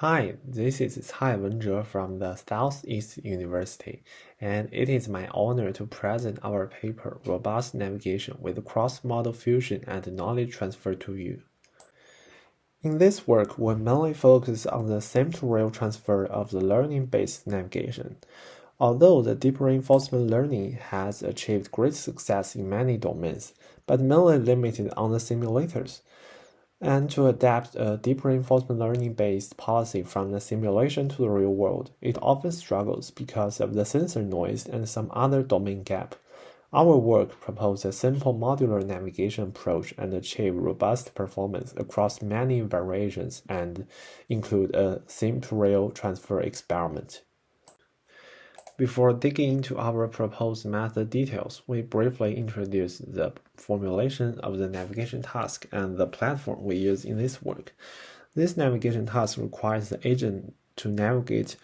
Hi, this is Cai Wenzhe from the Southeast University, and it is my honor to present our paper, Robust Navigation with Cross-Modal Fusion and Knowledge Transfer to you. In this work, we mainly focus on the sim-to-real transfer of the learning-based navigation. Although the deep reinforcement learning has achieved great success in many domains, but mainly limited on the simulators, and to adapt a deep reinforcement learning-based policy from the simulation to the real world, it often struggles because of the sensor noise and some other domain gap. Our work proposes a simple modular navigation approach and achieve robust performance across many variations and include a sim-to-real transfer experiment. Before digging into our proposed method details, we briefly introduce the formulation of the navigation task and the platform we use in this work. This navigation task requires the agent to navigate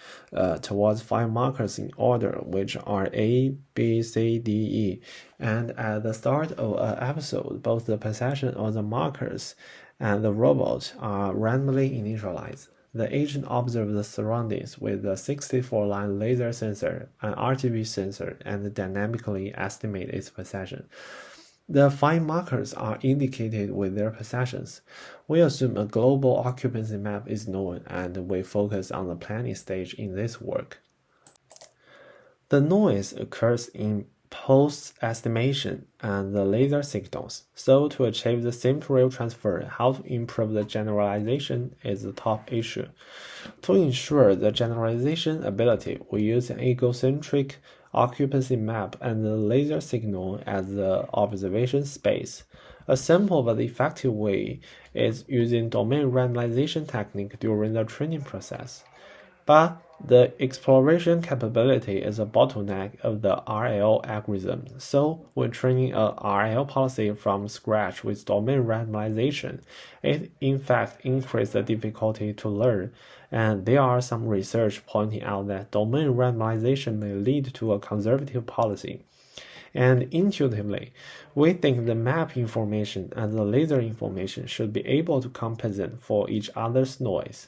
towards 5 markers in order, which are A, B, C, D, E. And at the start of an episode, both the possession of the markers and the robot are randomly initialized. The agent observes the surroundings with a 64-line laser sensor, an RGB sensor, and dynamically estimates its possession. The 5 markers are indicated with their possessions. We assume a global occupancy map is known, and we focus on the planning stage in this work. The noise occurs in post-estimation and the laser signals. So to achieve the sim-to-real transfer, how to improve the generalization is the top issue. To ensure the generalization ability, we use an egocentric occupancy map and the laser signal as the observation space. A simple but effective way is using domain randomization technique during the training process. But the exploration capability is a bottleneck of the RL algorithm, so when training a RL policy from scratch with domain randomization, it in fact increases the difficulty to learn, and there are some research pointing out that domain randomization may lead to a conservative policy. And intuitively, we think the map information and the laser information should be able to compensate for each other's noise.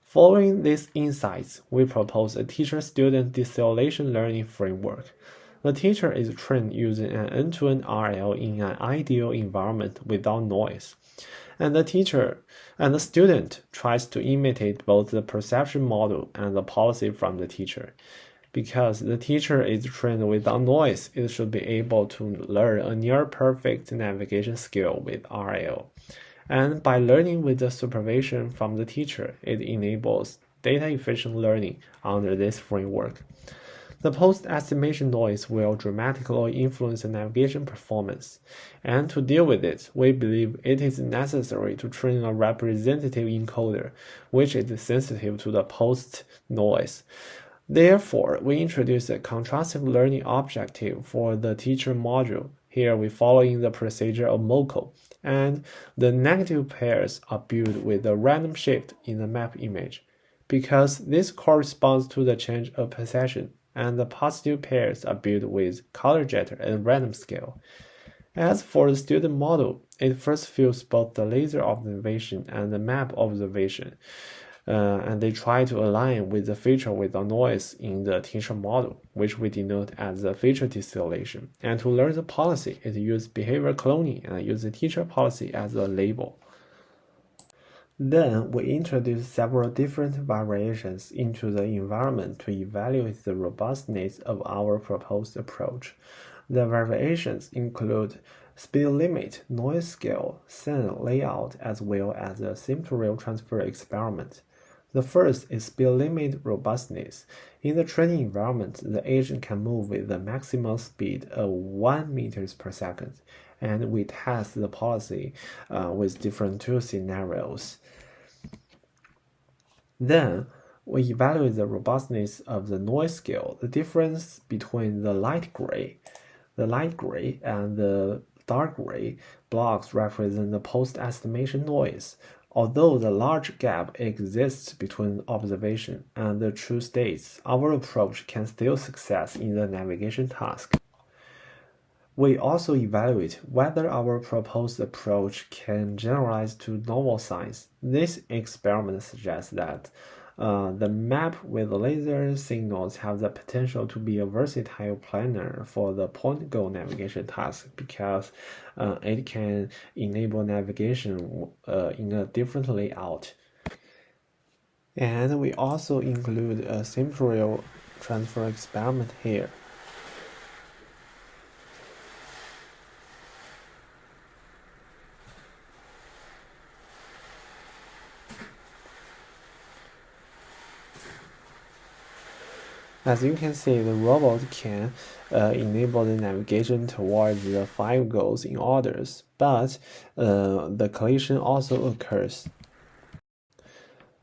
Following these insights, we propose a teacher-student distillation learning framework. The teacher is trained using an end-to-end RL in an ideal environment without noise, and the student tries to imitate both the perception model and the policy from the teacher. Because the teacher is trained without noise, it should be able to learn a near-perfect navigation skill with RL. And by learning with the supervision from the teacher, it enables data-efficient learning under this framework. The post-estimation noise will dramatically influence the navigation performance, and to deal with it, we believe it is necessary to train a representative encoder, which is sensitive to the post-noise. Therefore, we introduce a contrastive learning objective for the teacher module. Here we follow in the procedure of MoCo, and the negative pairs are built with a random shift in the map image, because this corresponds to the change of possession, and the positive pairs are built with color jitter and random scale. As for the student model, it first fills both the laser observation and the map observation, and they try to align with the feature without noise in the teacher model, which we denote as the feature distillation. And to learn the policy, it uses behavior cloning and uses the teacher policy as a label. Then we introduce several different variations into the environment to evaluate the robustness of our proposed approach. The variations include speed limit, noise scale, scene layout, as well as a sim-to-real transfer experiment. The first is speed limit robustness. In the training environment, the agent can move with the maximum speed of 1 meters per second, and we test the policy with different 2 scenarios. Then, we evaluate the robustness of the noise scale. The difference between the light gray and the dark gray blocks represent the post-estimation noise. Although the large gap exists between observation and the true states, our approach can still succeed in the navigation task. We also evaluate whether our proposed approach can generalize to novel signs. This experiment suggests that the map with laser signals have the potential to be a versatile planner for the point-goal navigation task because it can enable navigation in a different layout. And we also include a symbolic transfer experiment here. As you can see, the robot can enable the navigation towards the 5 goals in orders, but the collision also occurs.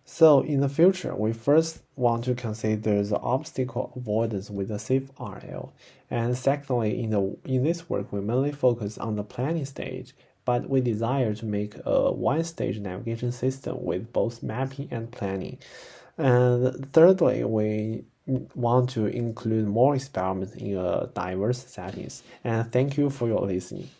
So in the future, we first want to consider the obstacle avoidance with a safe RL, and secondly, in this work, we mainly focus on the planning stage, but we desire to make a one-stage navigation system with both mapping and planning. And thirdly, we want to include more experiments in diverse settings. And thank you for your listening.